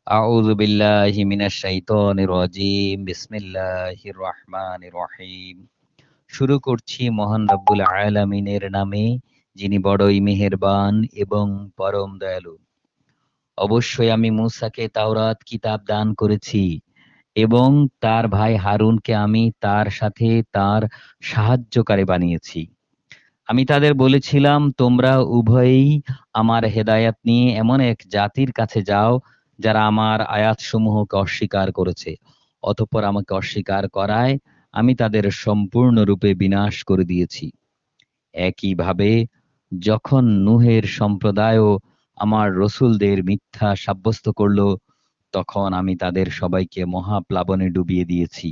আউযু বিল্লাহি মিনাশ শাইতানির রাজিম। বিসমিল্লাহির রহমানির রহিম। শুরু করছি মহান রব্বুল আলামিনের নামে, যিনি বড়ই মেহেরবান এবং পরম দয়ালু। অবশ্যই আমি মূসাকে তাওরাত কিতাব দান করেছি এবং তার ভাই হারুনকে আমি তার সাথে তার সাহায্যকারী বানিয়েছি। আমি তাদের বলেছিলাম, তোমরা উভয়েই আমার হেদায়াত নিয়ে এমন এক জাতির কাছে যাও যারা আমার আয়াতসমূহকে অস্বীকার করেছে, অতঃপর আমাকে অস্বীকার করায় আমি তাদের সম্পূর্ণরূপে বিনাশ করে দিয়েছি। একইভাবে যখন নূহের সম্প্রদায়ও আমার রসূলদের মিথ্যা সাব্যস্ত করল, তখন আমি তাদের সবাইকে মহাপ্লাবনে ডুবিয়ে দিয়েছি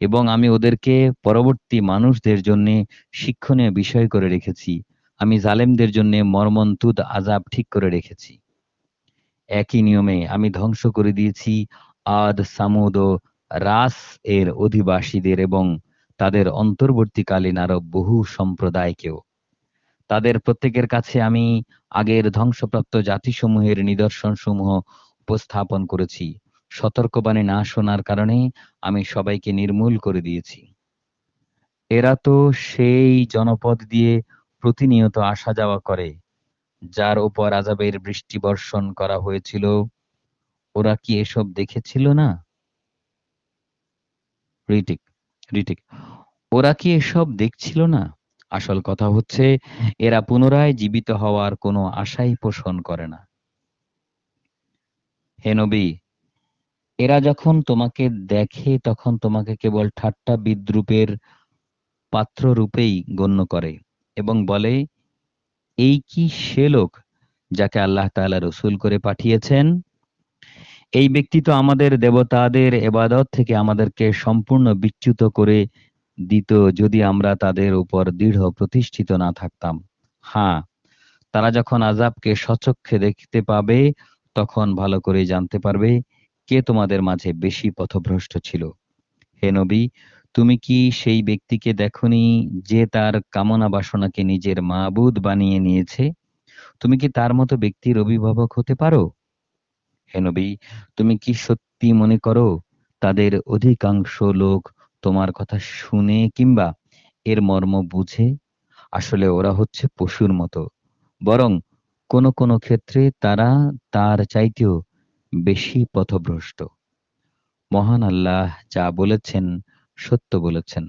এবং আমি ওদেরকে পরবর্তী মানুষদের জন্য শিক্ষণীয় বিষয় করে রেখেছি। আমি জালেমদের জন্য মর্মন্তুদ আযাব ঠিক করে রেখেছি। একই নিয়মে আমি ধ্বংস করে দিয়েছি আদ, সামুদ ও রাস এর অধিবাসীদের এবং তাদের অন্তর্বর্তীকালীন আরো বহু সম্প্রদায়কেও। তাদের প্রত্যেকের কাছে আমি আগের ধ্বংসপ্রাপ্ত জাতিসমূহের নিদর্শনসমূহ উপস্থাপন করেছি। সতর্কবাণী না শোনার কারণে আমি সবাইকে নির্মূল করে দিয়েছি। এরা তো সেই জনপদ দিয়ে প্রতিনিয়ত আসা যাওয়া করে, যার উপর আযাবের বৃষ্টি বর্ষণ করা হয়েছিল। ওরা কি এসব দেখেছিল না? রিটিক, রিটিক। ওরা কি এসব দেখছিল না? আসল কথা হচ্ছে, এরা পুনরায় জীবিত হওয়ার কোনো আশাই পোষণ করে না। হে নবী, এরা যখন তোমাকে দেখে তখন তোমাকে কেবল ঠাট্টা বিদ্রূপের পাত্ররূপেই গণ্য করে এবং বলে, এই কি সে লোক যাকে আল্লাহ তাআলা রসূল করে পাঠিয়েছেন? এই ব্যক্তি তো আমাদের দেবতাদের এবাদত থেকে আমাদেরকে সম্পূর্ণ বিচ্যুত করে দিত যদি আমরা তাদের উপর দৃঢ় প্রতিষ্ঠিত না থাকতাম। হ্যাঁ, তারা যখন আযাবকে স্বচক্ষে দেখতে পাবে, তখন ভালো করে জানতে পারবে কে তোমাদের মাঝে বেশি পথভ্রষ্ট ছিল। হে নবী, তুমি কি সেই ব্যক্তিকে দেখনি যে তার কামনা বাসনাকে নিজের মাবুদ বানিয়ে নিয়েছে? তুমি কি তার মতো ব্যক্তির অভিভাবক হতে পারো? হে নবী, তুমি কি সত্যি মনে করো তাদের অধিকাংশ লোক তোমার কথা শুনে কিংবা এর মর্ম বুঝে? আসলে ওরা হচ্ছে পশুর মতো। বরং কোনো কোনো ক্ষেত্রে তারা তার চাইতেও বেশি পথভ্রষ্ট। মহান আল্লাহ যা বলেছেন সত্য বলেছেন।